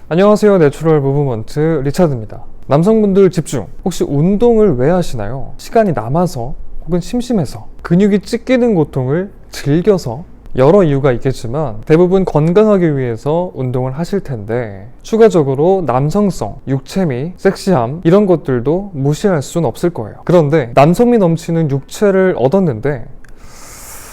안녕하세요. 내추럴 무브먼트 리차드입니다. 남성분들 집중! 혹시 운동을 왜 하시나요? 시간이 남아서 혹은 심심해서, 근육이 찢기는 고통을 즐겨서, 여러 이유가 있겠지만 대부분 건강하기 위해서 운동을 하실 텐데, 추가적으로 남성성, 육체미, 섹시함 이런 것들도 무시할 순 없을 거예요. 그런데 남성미 넘치는 육체를 얻었는데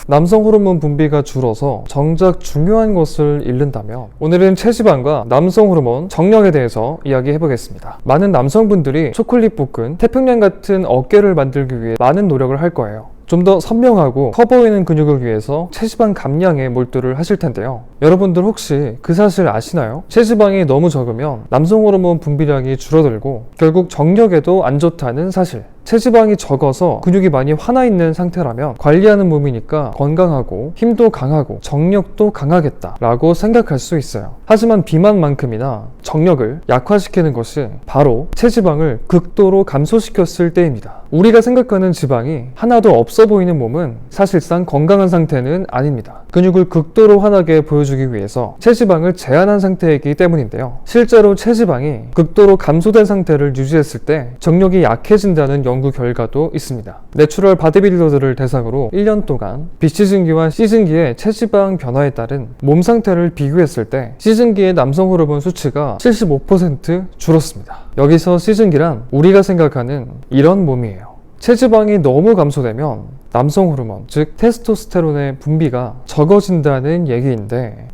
남성 호르몬 분비가 줄어서 정작 중요한 것을 잃는다면, 오늘은 체지방과 남성 호르몬, 정력에 대해서 이야기해 보겠습니다. 많은 남성분들이 초콜릿 볶은 태평양 같은 어깨를 만들기 위해 많은 노력을 할 거예요. 좀 더 선명하고 커 보이는 근육을 위해서 체지방 감량에 몰두를 하실 텐데요. 여러분들 혹시 그 사실 아시나요? 체지방이 너무 적으면 남성 호르몬 분비량이 줄어들고 결국 정력에도 안 좋다는 사실. 체지방이 적어서 근육이 많이 화나 있는 상태라면 관리하는 몸이니까 건강하고 힘도 강하고 정력도 강하겠다 라고 생각할 수 있어요. 하지만 비만만큼이나 정력을 약화시키는 것이 바로 체지방을 극도로 감소시켰을 때입니다. 우리가 생각하는 지방이 하나도 없어 보이는 몸은 사실상 건강한 상태는 아닙니다. 근육을 극도로 환하게 보여주기 위해서 체지방을 제한한 상태이기 때문인데요. 실제로 체지방이 극도로 감소된 상태를 유지했을 때 정력이 약해진다는 연구 결과도 있습니다. 내추럴 바디빌더들을 대상으로 1년 동안 비시즌기와 시즌기의 체지방 변화에 따른 몸 상태를 비교했을 때 시즌기의 남성 호르몬 수치가 75% 줄었습니다. 여기서 시즌기란 우리가 생각하는 이런 몸이에요. 체지방이 너무 감소되면 남성 호르몬, 즉 테스토스테론의 분비가 적어진다는 얘기인데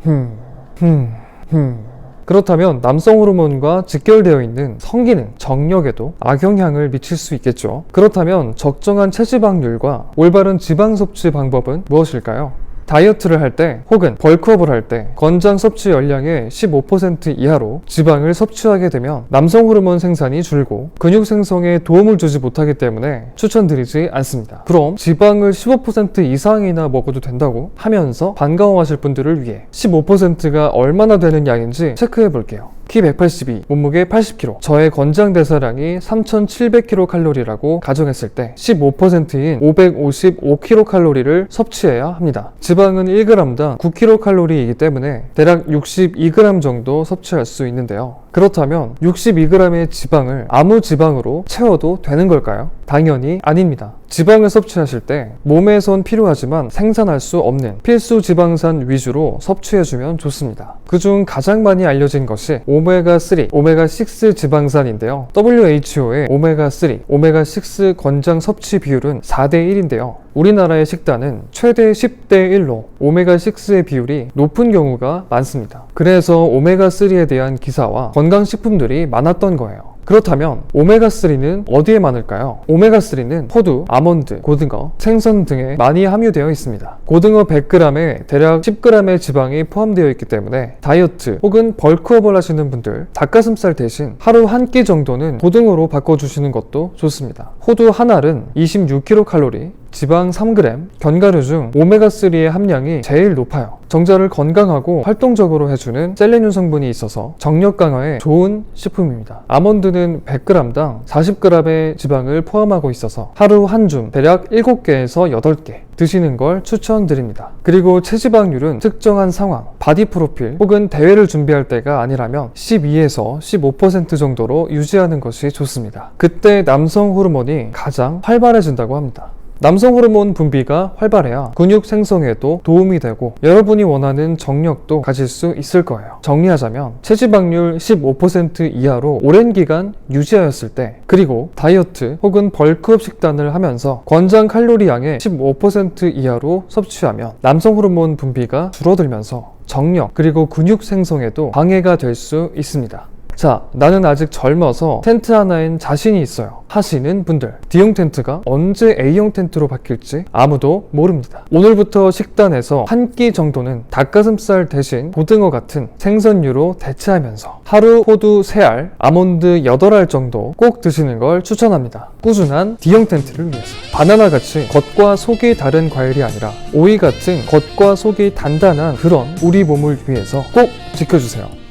그렇다면 남성 호르몬과 직결되어 있는 성기능, 정력에도 악영향을 미칠 수 있겠죠. 그렇다면 적정한 체지방률과 올바른 지방 섭취 방법은 무엇일까요? 다이어트를 할 때 혹은 벌크업을 할 때 권장 섭취 열량의 15% 이하로 지방을 섭취하게 되면 남성 호르몬 생산이 줄고 근육 생성에 도움을 주지 못하기 때문에 추천드리지 않습니다. 그럼 지방을 15% 이상이나 먹어도 된다고 하면서 반가워하실 분들을 위해 15%가 얼마나 되는 양인지 체크해 볼게요. 키 182, 몸무게 80kg, 저의 권장 대사량이 3700kcal라고 가정했을 때 15%인 555kcal를 섭취해야 합니다. 지방은 1g당 9kcal이기 때문에 대략 62g 정도 섭취할 수 있는데요. 그렇다면 62g의 지방을 아무 지방으로 채워도 되는 걸까요? 당연히 아닙니다. 지방을 섭취하실 때 몸에선 필요하지만 생산할 수 없는 필수 지방산 위주로 섭취해주면 좋습니다. 그중 가장 많이 알려진 것이 오메가3, 오메가6 지방산인데요. WHO의 오메가3, 오메가6 권장 섭취 비율은 4:1인데요. 우리나라의 식단은 최대 10:1로 오메가6의 비율이 높은 경우가 많습니다. 그래서 오메가3에 대한 기사와 건강식품들이 많았던 거예요. 그렇다면 오메가3는 어디에 많을까요? 오메가3는 호두, 아몬드, 고등어, 생선 등에 많이 함유되어 있습니다. 고등어 100g에 대략 10g의 지방이 포함되어 있기 때문에 다이어트 혹은 벌크업을 하시는 분들, 닭가슴살 대신 하루 한 끼 정도는 고등어로 바꿔주시는 것도 좋습니다. 호두 한 알은 26kcal, 지방 3g, 견과류 중 오메가3의 함량이 제일 높아요. 정자를 건강하고 활동적으로 해주는 셀레늄 성분이 있어서 정력 강화에 좋은 식품입니다. 아몬드는 100g당 40g의 지방을 포함하고 있어서 하루 한 줌 대략 7개에서 8개 드시는 걸 추천드립니다. 그리고 체지방률은 특정한 상황, 바디 프로필 혹은 대회를 준비할 때가 아니라면 12에서 15% 정도로 유지하는 것이 좋습니다. 그때 남성 호르몬이 가장 활발해진다고 합니다. 남성 호르몬 분비가 활발해야 근육 생성에도 도움이 되고 여러분이 원하는 정력도 가질 수 있을 거예요. 정리하자면 체지방률 15% 이하로 오랜 기간 유지하였을 때, 그리고 다이어트 혹은 벌크업 식단을 하면서 권장 칼로리 양의 15% 이하로 섭취하면 남성 호르몬 분비가 줄어들면서 정력 그리고 근육 생성에도 방해가 될 수 있습니다. 자, 나는 아직 젊어서 텐트 하나엔 자신이 있어요 하시는 분들, D형 텐트가 언제 A형 텐트로 바뀔지 아무도 모릅니다. 오늘부터 식단에서 한 끼 정도는 닭가슴살 대신 고등어 같은 생선류로 대체하면서 하루 호두 3알, 아몬드 8알 정도 꼭 드시는 걸 추천합니다. 꾸준한 D형 텐트를 위해서. 바나나같이 겉과 속이 다른 과일이 아니라 오이 같은 겉과 속이 단단한 그런 우리 몸을 위해서 꼭 지켜주세요.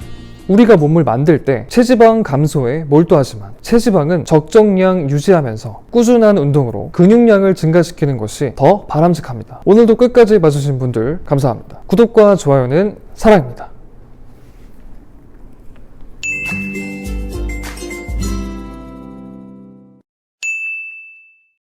우리가 몸을 만들 때 체지방 감소에 몰두하지만 체지방은 적정량 유지하면서 꾸준한 운동으로 근육량을 증가시키는 것이 더 바람직합니다. 오늘도 끝까지 봐주신 분들 감사합니다. 구독과 좋아요는 사랑입니다.